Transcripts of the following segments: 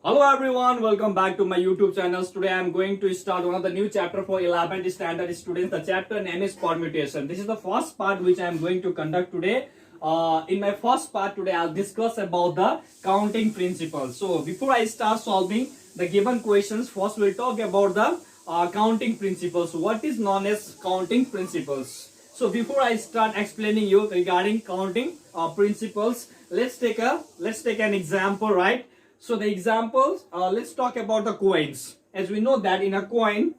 Hello everyone, welcome back to my YouTube channel. Today I am going to start one of the new chapter for 11th standard students. The chapter name is Permutation. This is the first part which I am going to conduct today. In my first part today, I'll discuss about the counting principles. So before I start solving the given questions, first we'll talk about the counting principles. What is known as counting principles? So before I start explaining you regarding counting principles, let's take an example, right? So the examples, let's talk about the coins. As we know that in a coin,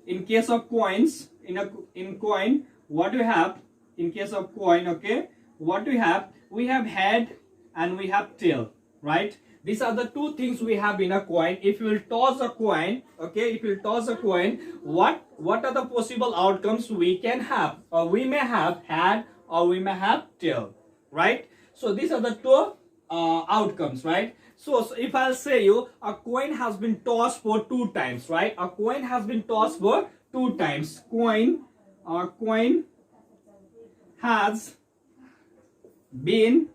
in case of coins, in coin, what we have in case of coin, okay, what we have head and we have tail, right? These are the two things we have in a coin. If you will toss a coin, okay, if you will toss a coin, what are the possible outcomes we can have? Or we may have head or we may have tail, right? So these are the two outcomes, right? So if I'll say you a coin has been tossed for 2 times, right? A coin has been tossed for 2 times. Coin has been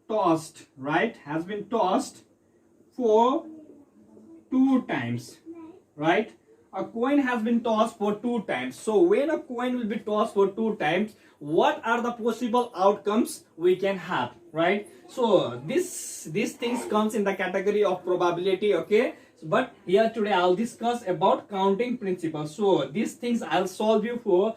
tossed, right? Has been tossed for 2 times, right? A coin has been tossed for 2 times. So when a coin will be tossed for 2 times, what are the possible outcomes we can have, right? So these things comes in the category of probability, okay? But here today I'll discuss about counting principles. So these things I'll solve you for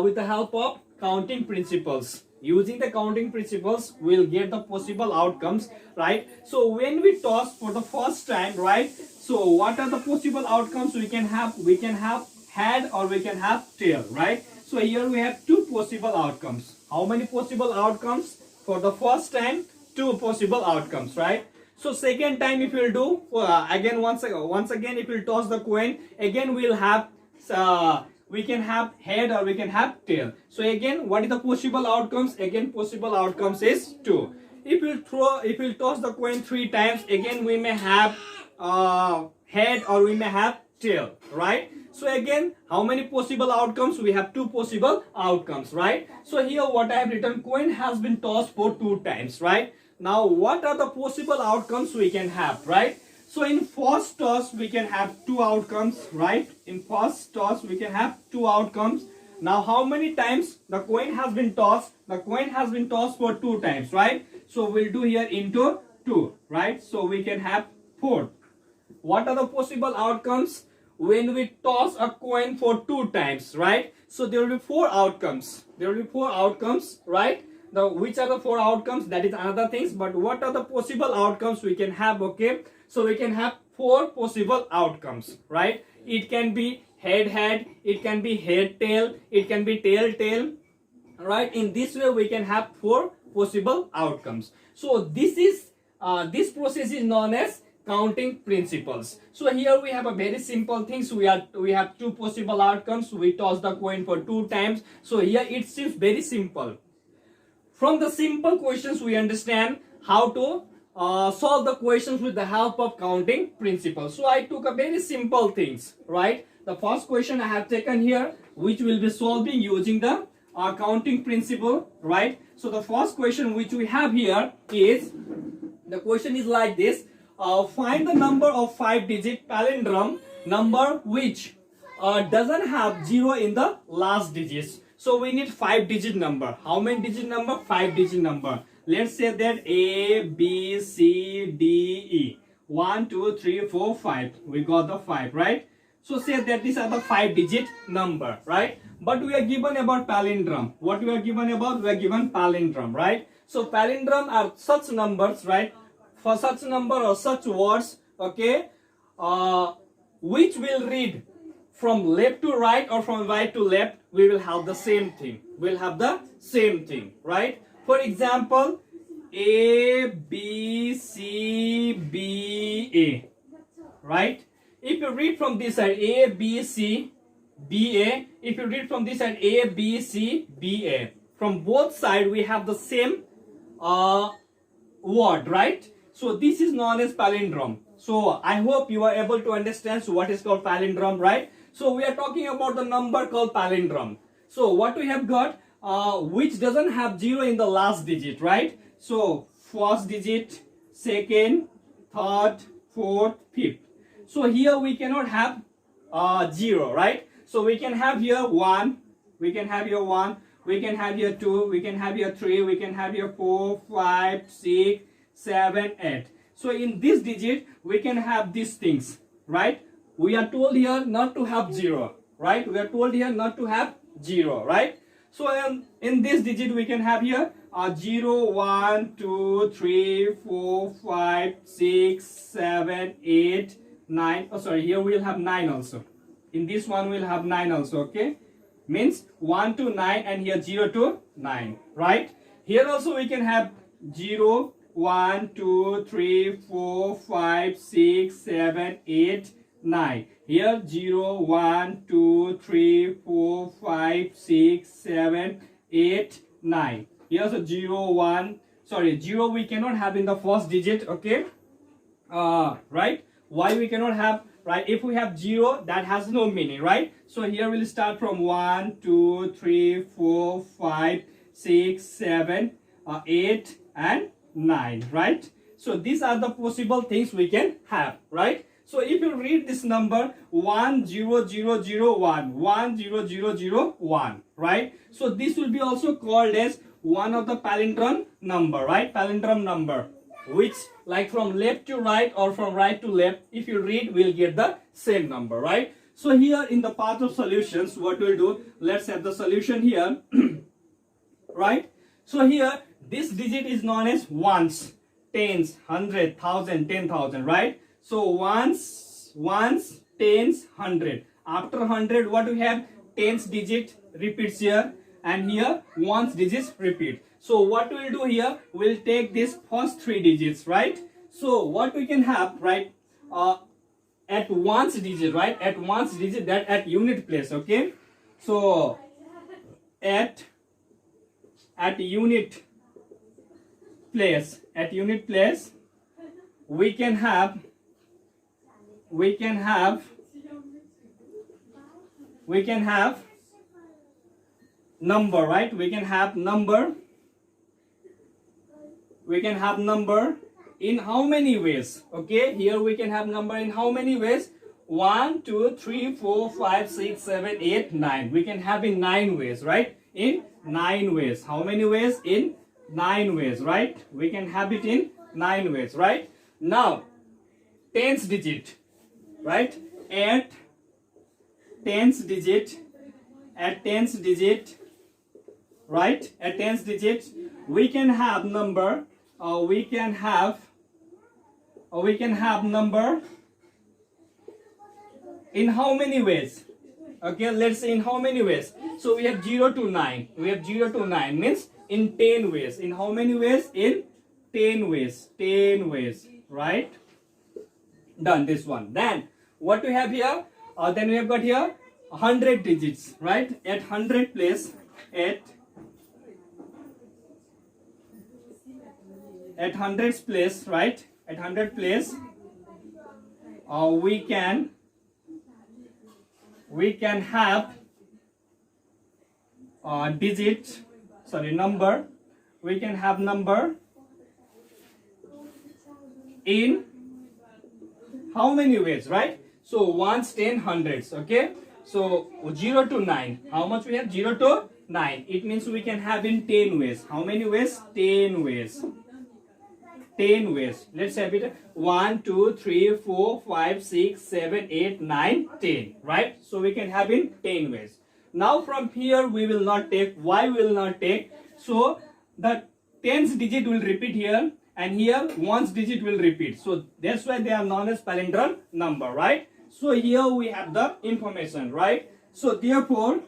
with the help of counting principles. Using the counting principles, we'll get the possible outcomes, right? So when we toss for the first time, right? So what are the possible outcomes we can have? We can have head or we can have tail, right? So here we have 2 possible outcomes. How many possible outcomes? For the first time, 2 possible outcomes, right? So second time if you'll do, again once again if you'll toss the coin, again we'll have we can have head or we can have tail. So again, what is the possible outcomes? Again, possible outcomes is 2. If you toss the coin 3 times, again we may have head or we may have tail, right? So again, how many possible outcomes? We have 2 possible outcomes, right? So here what I have written, coin has been tossed for 2 times, right? Now what are the possible outcomes we can have, right? So in first toss we can have 2 outcomes, right? In first toss we can have 2 outcomes. Now how many times the coin has been tossed? The coin has been tossed for 2 times, right? So we'll do here into 2, right? So we can have 4. What are the possible outcomes when we toss a coin for 2 times, right? So there will be 4 outcomes. There will be 4 outcomes, right? Which are the 4 outcomes? That is another things. But what are the possible outcomes we can have? Okay, so we can have 4 possible outcomes, right? It can be head, it can be head tail, it can be tail, right? In this way we can have 4 possible outcomes. So this process is known as counting principles. So here we have a very simple thing. So we have 2 possible outcomes. We toss the coin for 2 times. So here it seems very simple. From the simple questions we understand how to solve the questions with the help of counting principles. So I took a very simple things, right? The first question I have taken here, which will be solving using the counting principle, right? So the first question which we have here is, the question is like this: find the number of 5-digit palindrome number which doesn't have 0 in the last digits. So we need 5-digit number. How many digit number? 5-digit number. Let's say that A, B, C, D, E. 1, 2, 3, 4, 5. We got the 5, right? So say that these are the 5-digit number, right? But we are given about palindrome. What we are given about? We are given palindrome, right? So palindrome are such numbers, right? For such number or such words, okay, which will read from left to right or from right to left, we will have the same thing. We'll have the same thing, right? For example, A, B, C, B, A, right? If you read from this side A, B, C, B, A, if you read from this side A, B, C, B, A, from both sides we have the same word, right? So this is known as palindrome. So I hope you are able to understand what is called palindrome, right? So we are talking about the number called palindrome. So what we have got, which doesn't have 0 in the last digit, right? So first digit, second, third, fourth, fifth. So here we cannot have 0, right? So we can have here 1, we can have here 1, we can have here 2, we can have here 3, we can have here 4, 5, 6, 7, 8. So in this digit we can have these things, right? We are told here not to have 0, right? We are told here not to have 0, right? So in this digit we can have here 0, 1, 2, 3, 4, 5, 6, 7, 8, 9. Oh, sorry, here we will have 9 also. In this one we will have 9 also, okay? Means 1 to 9 and here 0 to 9, right? Here also we can have 0, 1, 2, 3, 4, 5, 6, 7, 8, 9. Here 0, 1, 2, 3, 4, 5, 6, 7, 8, 9. Here also 0, 1. Sorry, 0 we cannot have in the first digit, okay? Right? Why we cannot have, right? If we have 0, that has no meaning, right? So here we'll start from 1, 2, 3, 4, 5, 6, 7, 8 and 9, right? So these are the possible things we can have, right? So if you read this number 10001, 10001, right? So this will be also called as one of the palindrome number, right? Palindrome number, which like from left to right or from right to left, if you read, we'll get the same number, right? So here in the part of solutions, what we'll do, let's have the solution here, right? So here this digit is known as ones, tens, 100, 1000, 10,000, right? So ones, tens, 100. After 100, what we have? Tens digit repeats here, and here ones digits repeat. So what we'll do here, we'll take this first 3 digits, right? So what we can have, right? At ones digit, right? At ones digit, that at unit place, okay? So at unit place, we can have number, right? We can have number in how many ways? Okay, here we can have number in how many ways? 1, 2, 3, 4, 5, 6, 7, 8, 9. We can have in 9 ways, right? In 9 ways. How many ways? In 9 ways, right? We can have it in 9 ways, right? Now tens digit, right? At tens digit, right? At tens digit, we can have number. We can have number in how many ways? Okay, let's say in how many ways? So we have 0 to 9. We have 0 to 9 means in 10 ways. In how many ways? In 10 ways. 10 ways, right? Done this one. Then what we have here? Then we have got here 100 digits, right? At 100 place, at 100's place, right? At 100 place, we can have number. We can have number in how many ways, right? So ones, 10, hundreds, okay? So 0 to 9. How much we have? 0 to 9. It means we can have in 10 ways. How many ways? 10 ways. 10 ways. Let's have it. 1, 2, 3, 4, 5, 6, 7, 8, 9, 10. Right? So we can have in 10 ways. Now from here we will not take. Why we will not take? So the tens digit will repeat here, and here ones digit will repeat. So that's why they are known as palindrome number, right? So here we have the information, right? So therefore,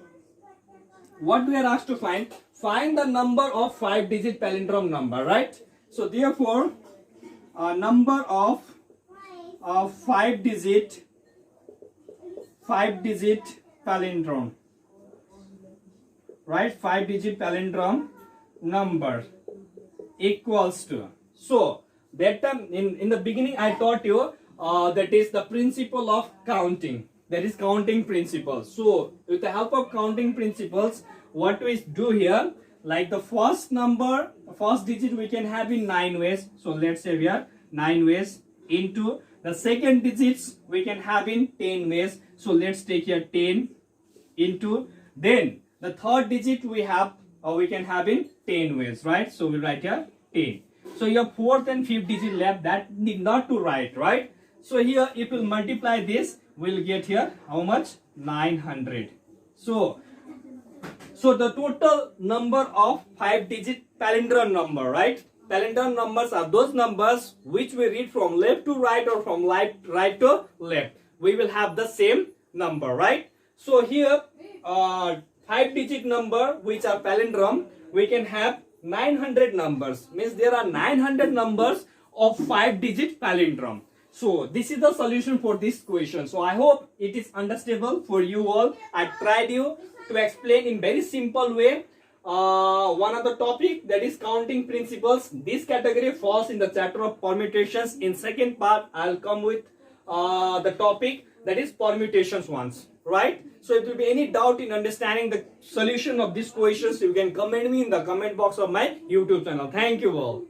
what we are asked to find? Find the number of 5-digit palindrome number, right? So therefore, a number of 5-digit palindrome, right? 5-digit palindrome number equals to. So that time in the beginning I taught you that is the principle of counting. That is counting principles. So with the help of counting principles, what we do here, like the first number, first digit we can have in 9 ways. So let's say we are 9 ways. into the second digits we can have in 10 ways. So let's take here 10 into, then the third digit we have we can have in 10 ways, right? So we write here 10. So your fourth and fifth digit left, that need not to write, right? So here if we multiply this, we'll get here how much? 900. So the total number of 5-digit palindrome number, right? Palindrome numbers are those numbers which we read from left to right or from right to left. We will have the same number, right? So here 5-digit number which are palindrome, we can have 900 numbers. Means there are 900 numbers of 5-digit palindrome. So this is the solution for this question. So I hope it is understandable for you all. I tried to explain in very simple way one of the topic, that is counting principles. This category falls in the chapter of permutations. In second part I'll come with the topic that is permutations once, right? So if there will be any doubt in understanding the solution of these questions, you can comment me in the comment box of my YouTube channel. Thank you all.